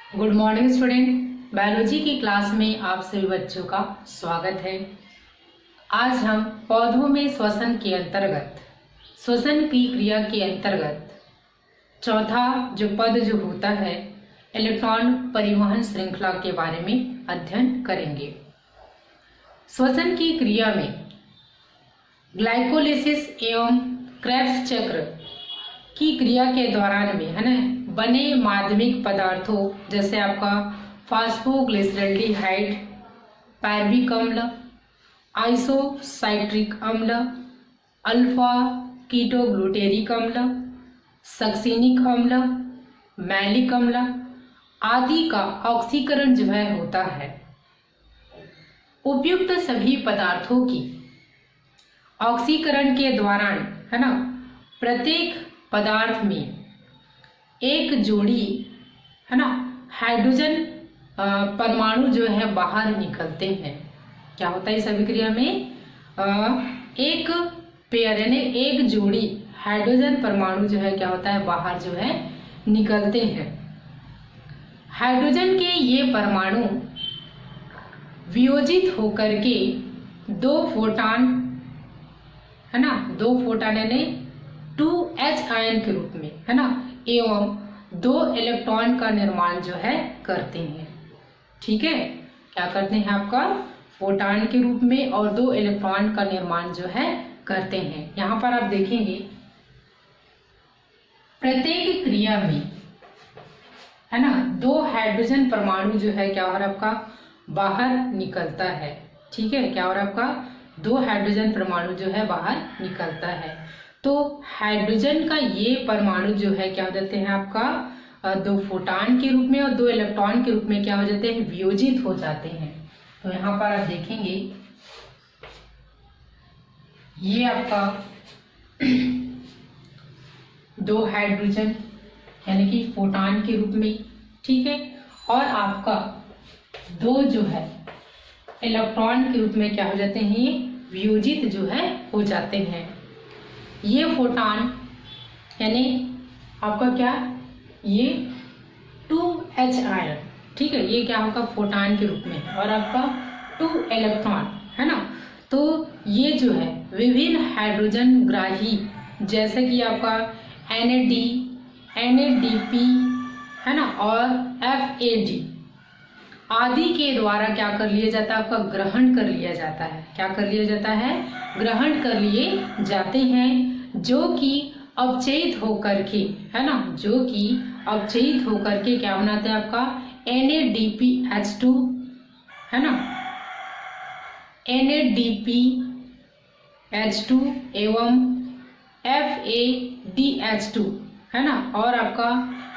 Good morning student. Biology की class में आप सभी बच्चों का स्वागत है। आज हम पौधों में श्वसन के अंतर्गत, श्वसन की क्रिया के अंतर्गत चौथा जो पद जो होता है इलेक्ट्रॉन परिवहन श्रृंखला के बारे में अध्ययन करेंगे। श्वसन की क्रिया में ग्लाइकोलिसिस एवं क्रेब्स चक्र की क्रिया के दौरान में है ना बने माध्यमिक पदार्थों जैसे आपका फास्फोग्लिसरल्डिहाइड, पायरबिक अम्ल, आइसोसाइट्रिक अम्ल, अल्फा कीटोग्लूटेरिक अम्ल, सक्सिनिक अम्ल, मैलिक अम्ल आदि का ऑक्सीकरण जो है होता है। उपर्युक्त सभी पदार्थों की ऑक्सीकरण के दौरान है ना प्रत्येक पदार्थ में एक जोड़ी है ना हाइड्रोजन परमाणु जो है बाहर निकलते हैं। क्या होता है इस अभिक्रिया में एक पेयर यानी एक जोड़ी हाइड्रोजन परमाणु जो है क्या होता है बाहर जो है निकलते हैं। हाइड्रोजन के ये परमाणु वियोजित होकर के दो फोटॉन है ना यानी 2H आयन के रूप में है ना एवं 2 इलेक्ट्रॉन का निर्माण जो है करते हैं। ठीक है, क्या करते हैं आपका फोटॉन के रूप में और 2 इलेक्ट्रॉन का निर्माण जो है करते हैं। यहाँ पर आप देखेंगे प्रत्येक क्रिया में है ना 2 हाइड्रोजन परमाणु जो है क्या हो रहा है आपका बाहर निकलता है। ठीक है, क्या हो रहा है आपका 2 हाइड्रोजन परमाणु जो है बाहर निकलता है। तो हाइड्रोजन का ये परमाणु जो है क्या हो जाते हैं आपका 2 फोटॉन के रूप में और 2 इलेक्ट्रॉन के रूप में क्या हो जाते हैं वियोजित हो जाते हैं। तो यहाँ पर आप देखेंगे ये आपका 2 हाइड्रोजन यानी कि फोटॉन के रूप में, ठीक है, और आपका 2 जो है इलेक्ट्रॉन के रूप में क्या हो जाते हैं ये वियोजित जो है हो जाते हैं। ये फोटॉन यानी आपका क्या ये 2H आयन, ठीक है, ये क्या होगा फोटॉन के रूप में और आपका 2 इलेक्ट्रॉन है ना। तो ये जो है विभिन्न हाइड्रोजन ग्राही जैसे कि आपका NAD, NADP है ना और FAD आदि के द्वारा क्या कर लिया जाता है आपका ग्रहण कर लिया जाता है। क्या कर लिया जाता है ग्रहण कर लिए जाते हैं, जो कि अपचयित होकर के है ना जो कि अपचयित होकर के क्या बनाते हैं आपका NADPH2 है ना NADPH2 एवं FADH2 है ना और आपका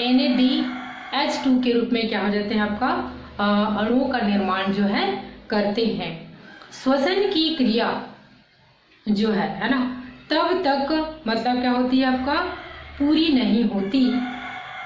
NADH2 के रूप में क्या हो जाते हैं आपका अणुओं का निर्माण जो है करते हैं। श्वसन की क्रिया जो है ना तब तक मतलब क्या होती है आपका पूरी नहीं होती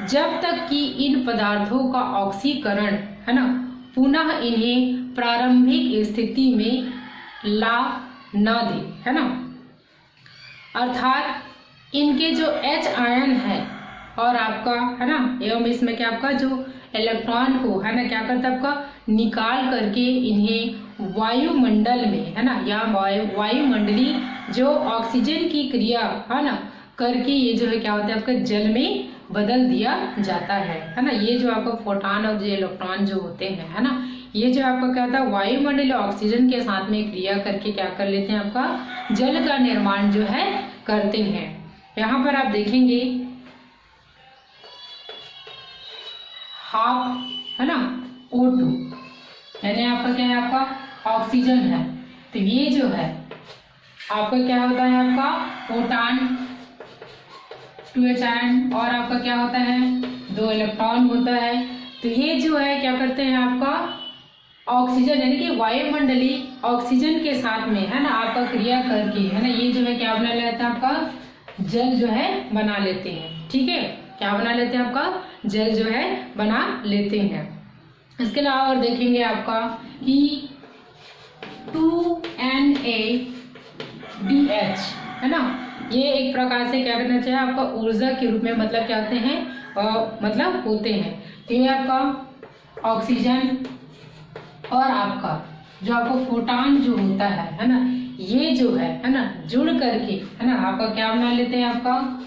जब तक कि इन पदार्थों का ऑक्सीकरण है ना पुनः इन्हें प्रारंभिक स्थिति में ला न दे है ना। अर्थात इनके जो H आयन है और आपका है ना एवं इसमें क्या आपका जो इलेक्ट्रॉन को है ना क्या करता है आपका निकाल करके इन्हें वायुमंडल में है ना या वायुमंडली जो ऑक्सीजन की क्रिया है ना करके ये जो है क्या होता है आपका जल में बदल दिया जाता है ना। ये जो आपका फोटॉन और जो इलेक्ट्रॉन जो होते हैं है ना ये जो आपका क्या होता है वायुमंडलीय ऑक्सीजन के साथ में क्रिया करके क्या कर लेते हैं आपका जल का निर्माण जो है करते हैं। यहाँ पर आप देखेंगे हाफ है ना O2 यानी आपका क्या है आपका ऑक्सीजन है। तो ये जो है आपका क्या होता है आपका फोटॉन 2H आयन और आपका क्या होता है 2 इलेक्ट्रॉन होता है। तो ये जो है क्या करते हैं आपका ऑक्सीजन यानी कि वायुमंडलीय ऑक्सीजन के साथ में है ना आपका क्रिया करके है ना ये जो है क्या बना लेता है आपका जल जो है बना लेते हैं। ठीक है, क्या बना लेते हैं आपका जल जो है बना लेते हैं। इसके अलावा और देखेंगे आपका कि 2NADH है ना ये एक प्रकार से क्या करना चाहिए आपका ऊर्जा के रूप में मतलब क्या होते हैं मतलब होते हैं। तो ये आपका ऑक्सीजन और आपका जो आपको फोटान जो होता है ना, ये जो है ना, जुड़ करके है ना आपका क्या बना लेते हैं, आपका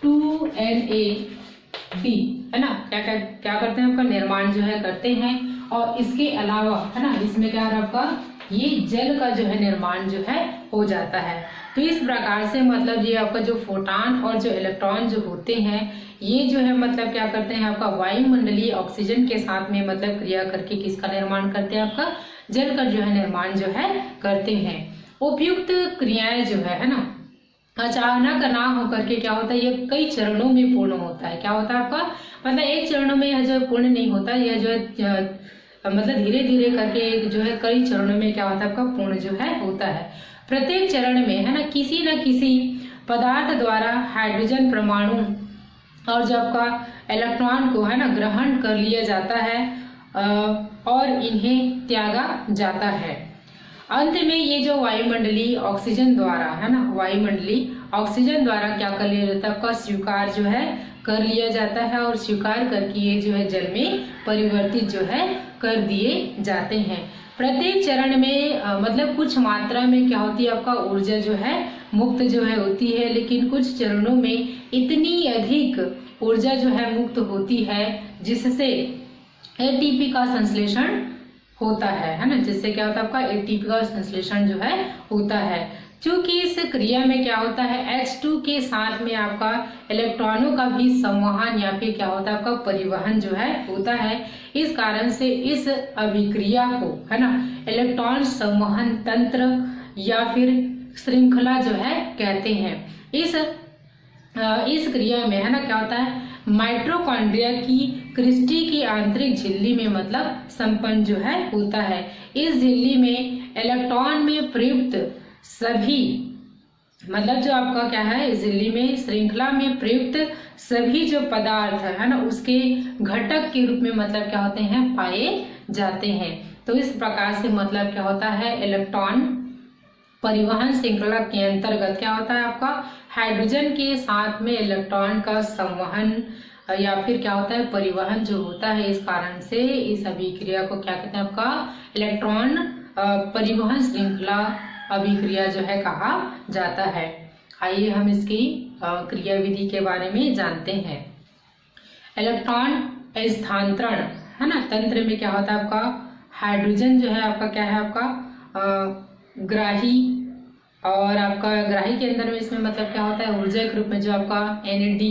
2NAD है ना, क्या करते हैं, आपका निर्माण जो है करते हैं। और इसके अलावा है ना, इसमें क्या है आपका, ये जल का जो है निर्माण जो है हो जाता है। तो इस प्रकार से मतलब ये आपका जो फोटान और जो इलेक्ट्रॉन जो होते हैं, ये जो है मतलब क्या करते हैं, आपका वायुमंडलीय ऑक्सीजन के साथ में मतलब क्रिया करके किसका निर्माण करते हैं, आपका जल का जो है निर्माण जो है करते हैं। उपयुक्त क्रियाएं जो है ना, अचानक ना होकर के क्या होता है, ये कई चरणों में पूर्ण होता है। क्या होता है आपका, मतलब एक चरणों में यह जो पूर्ण नहीं होता, यह जो है मतलब धीरे धीरे करके जो है कई चरणों में क्या होता है, आपका पूर्ण जो है होता है। प्रत्येक चरण में है ना किसी पदार्थ द्वारा हाइड्रोजन परमाणु और जो आपका इलेक्ट्रॉन को है ना ग्रहण कर लिया जाता है और इन्हें त्यागा जाता है। अंत में ये जो वायुमंडलीय ऑक्सीजन द्वारा है ना, वायुमंडलीय ऑक्सीजन द्वारा क्या कर लिया जाता है, आपका स्वीकार जो है कर लिया जाता है और स्वीकार करके ये जो है जल में परिवर्तित जो है कर दिए जाते हैं। प्रत्येक चरण में मतलब कुछ मात्रा में क्या होती है, आपका ऊर्जा जो है मुक्त जो है होती है, लेकिन कुछ चरणों में इतनी अधिक ऊर्जा जो है मुक्त होती है जिससे एटीपी का संश्लेषण होता है ना, जिससे क्या होता है, आपका एटीपी का संश्लेषण जो है होता है। क्योंकि इस क्रिया में क्या होता है, H2 के साथ में आपका इलेक्ट्रॉनों का भी संवहन या फिर क्या होता है, आपका परिवहन जो है होता है। इस कारण से इस अभिक्रिया को है ना इलेक्ट्रॉन संवहन तंत्र या फिर श्रृंखला जो है कहते हैं। इस क्रिया में है ना क्या होता है, माइटोकॉन्ड्रिया की क्रिस्टी की आंतरिक झिल्ली में मतलब संपन्न जो है होता है। इस झिल्ली में इलेक्ट्रॉन में प्रयुक्त सभी मतलब जो आपका क्या है, इस झिल्ली में श्रृंखला में प्रयुक्त सभी जो पदार्थ है ना उसके घटक के रूप में मतलब क्या होते हैं, पाए जाते हैं। तो इस प्रकार से मतलब क्या होता है, इलेक्ट्रॉन परिवहन श्रृंखला के अंतर्गत क्या होता है, आपका हाइड्रोजन के साथ में इलेक्ट्रॉन का संवहन या फिर क्या होता है परिवहन जो होता है। इस कारण से इस अभिक्रिया को क्या कहते हैं, आपका इलेक्ट्रॉन परिवहन श्रृंखला अभिक्रिया जो है कहा जाता है। आइए हम इसकी क्रिया विधि के बारे में जानते हैं। इलेक्ट्रॉन स्थानांतरण है ना तंत्र में क्या होता है, आपका हाइड्रोजन जो है आपका क्या है, आपका ग्राही और आपका ग्राही के अंदर में इसमें मतलब क्या होता है, ऊर्जा के रूप में जो आपका NAD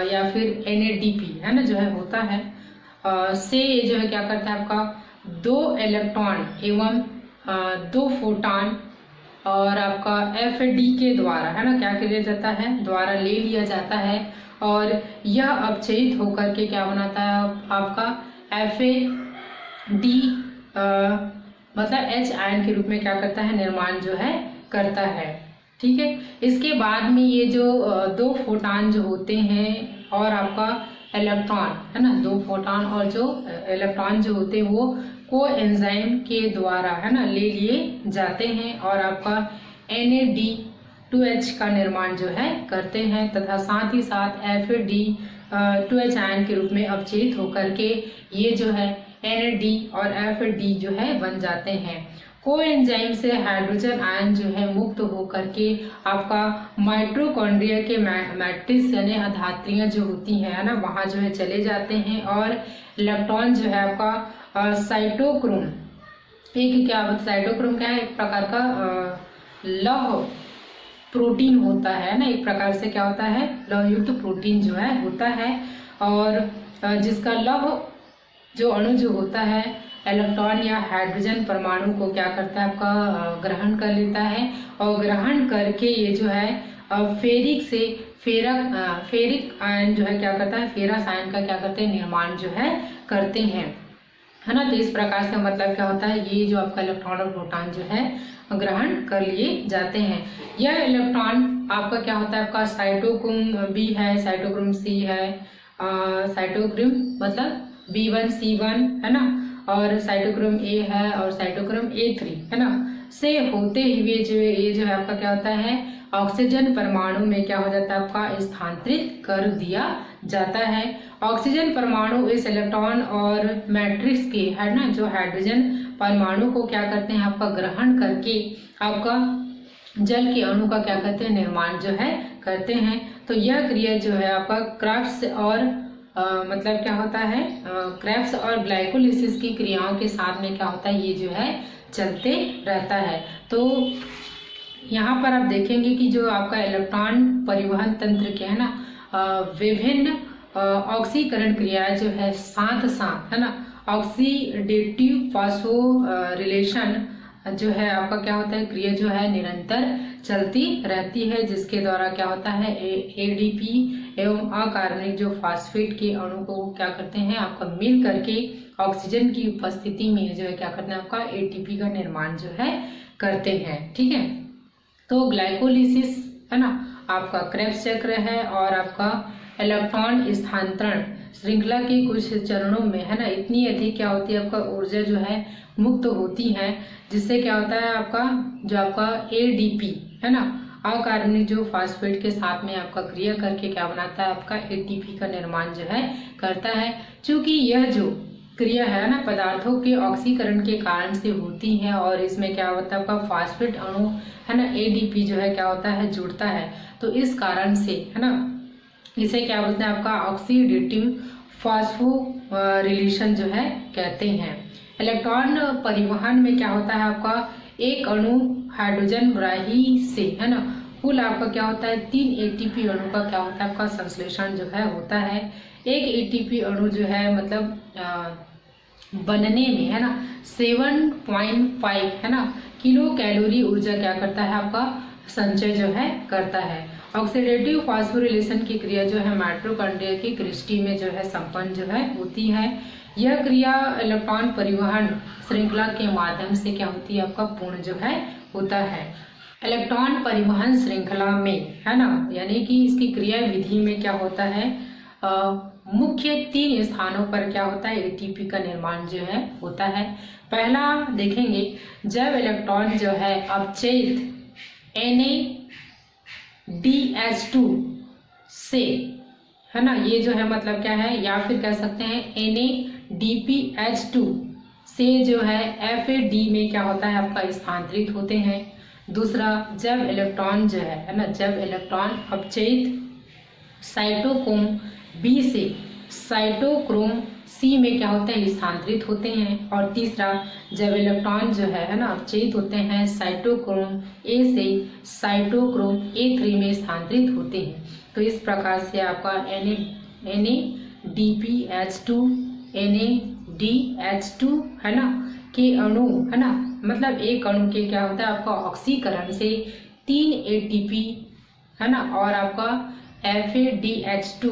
या फिर NADP है ना जो है होता है से जो है क्या करता है, आपका 2 इलेक्ट्रॉन एवं 2 फोटान और आपका FD के द्वारा है ना क्या किया जाता है, द्वारा ले लिया जाता है और यह अपचयित होकर के क्या बनाता है, आपका FAD मतलब H आयन के रूप में क्या करता है, निर्माण जो है करता है। ठीक है, इसके बाद में ये जो 2 फोटान जो होते हैं और आपका इलेक्ट्रॉन है ना, 2 फोटान और जो इलेक्ट्रॉन जो होते हैं वो कोएंजाइम के द्वारा है ना ले लिए जाते हैं और आपका NAD2H का निर्माण जो है करते हैं तथा साथ ही साथ FAD2H आयन के रूप में अपचयित होकर के ये जो है NAD और FAD जो है बन जाते हैं। कोएंजाइम से हाइड्रोजन आयन जो है मुक्त होकर के आपका माइटोकॉन्ड्रिया के मैट्रिक्स यानी अधात्रियां जो होती हैं है ना वहाँ जो है चले जाते हैं और इलेक्ट्रॉन जो है आपका साइटोक्रोम साइटोक्रोम क्या है, एक प्रकार का लौह प्रोटीन होता है ना, एक प्रकार से क्या होता है लौहयुक्त प्रोटीन जो है होता है और जिसका लौह जो अणु जो होता है इलेक्ट्रॉन या हाइड्रोजन परमाणु को क्या करता है, आपका ग्रहण कर लेता है और ग्रहण करके ये जो है फेरिक आयन जो है क्या करता है, फेरस आयन का क्या करते हैं, निर्माण जो है करते हैं है ना। तो इस प्रकार से मतलब क्या होता है, ये जो आपका इलेक्ट्रॉन और प्रोटॉन जो है ग्रहण कर लिए जाते हैं। यह इलेक्ट्रॉन आपका क्या होता है, आपका साइटोक्रोम B है, साइटोक्रोम C है, साइटोक्रोम मतलब B1C1 है ना और साइटोक्रोम A है और साइटोक्रोम A3 है ना से होते हुए जो ये जो है आपका क्या होता है ऑक्सीजन परमाणु में क्या हो जाता है, आपका स्थानांतरित कर दिया जाता है। ऑक्सीजन परमाणु इस इलेक्ट्रॉन और मैट्रिक्स के है ना जो हाइड्रोजन परमाणु को क्या करते हैं आपका ग्रहण करके आपका जल के अणु का क्या करते हैं निर्माण जो है करते हैं। तो यह क्रिया जो है आपका क्रेब्स और मतलब क्या होता है क्रेब्स और ग्लाइकोलिसिस की क्रियाओं के साथ में क्या होता है ये जो है चलते रहता है। तो यहाँ पर आप देखेंगे कि जो आपका इलेक्ट्रॉन परिवहन तंत्र के है ना विभिन्न ऑक्सीकरण क्रियाएं जो है साथ साथ है ना ऑक्सीडेटिव फॉस्फोरिलेशन जो है आपका क्या होता है क्रिया जो है निरंतर चलती रहती है, जिसके द्वारा क्या होता है एडीपी एवं अकार्बनिक जो फास्फेट के अणु को क्या करते हैं आपका मिल करके ऑक्सीजन की उपस्थिति में जो है क्या करते हैं आपका एटीपी का निर्माण जो है करते हैं। ठीक है, तो ग्लाइकोलिसिस है ना आपका क्रेब्स चक्र है और आपका इलेक्ट्रॉन स्थानांतरण श्रृंखला के कुछ चरणों में है ना इतनी अधिक क्या होती है आपका ऊर्जा जो है मुक्त होती है, जिससे क्या होता है आपका जो आपका एडीपी है ना अकार्बनिक जो फास्फेट के साथ में आपका क्रिया करके क्या बनाता है आपका एटीपी का निर्माण जो है करता है। चूंकि यह जो क्रिया है ना पदार्थों के ऑक्सीकरण के कारण से होती है और इसमें क्या होता है आपका फास्फेट अणु है ना एडीपी जो है क्या होता है जुड़ता है, तो इस कारण से है ना इसे क्या बोलते हैं आपका ऑक्सीडेटिव फॉस्फोरिलेशन जो है कहते हैं। इलेक्ट्रॉन परिवहन में क्या होता है आपका एक अणु हाइड्रोजन ग्राही से है ना कुल आपका क्या होता है 3 एटीपी अणु का क्या होता है आपका संश्लेषण जो है होता है। एक एटीपी अणु जो है मतलब बनने में है ना 7.5 है ना किलो कैलोरी ऊर्जा क्या करता है आपका संचय जो है करता है। ऑक्सीडेटिव फॉस्फोरिलेशन की क्रिया जो है माइटोकॉन्ड्रिया की क्रिस्टी में जो है संपन्न जो है होती है। यह क्रिया इलेक्ट्रॉन परिवहन श्रृंखला के माध्यम से क्या होती है आपका पूर्ण जो है होता है। इलेक्ट्रॉन परिवहन श्रृंखला में है ना यानी कि इसकी क्रिया विधि में क्या होता है मुख्य 3 स्थानों पर क्या होता है एटीपी का निर्माण जो है होता है। पहला देखेंगे जब इलेक्ट्रॉन जो है अवचयित NADH2 से है ना ये जो है मतलब क्या है या फिर कह सकते हैं NADPH2 से जो है FAD में क्या होता है आपका स्थानांतरित होते हैं। दूसरा जब इलेक्ट्रॉन जो है ना जब इलेक्ट्रॉन अवचयित साइटोक्रोम B से साइटोक्रोम C में क्या होते हैं स्थानांतरित होते हैं। और तीसरा जब इलेक्ट्रॉन जो है ना अवचयित होते हैं साइटोक्रोम A से साइटोक्रोम A3 में स्थानांतरित होते हैं। तो इस प्रकार से आपका NADPH2 NADH2 है ना के अणु है ना मतलब एक अणु के क्या होता है आपका ऑक्सीकरण से 3 एटीपी है ना और आपका FADH2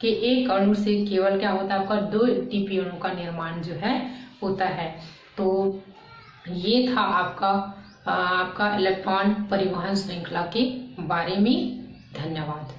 के एक अणु से केवल क्या होता है आपका 2 एटीपी अणु का निर्माण जो है होता है। तो ये था आपका इलेक्ट्रॉन परिवहन श्रृंखला के बारे में। धन्यवाद।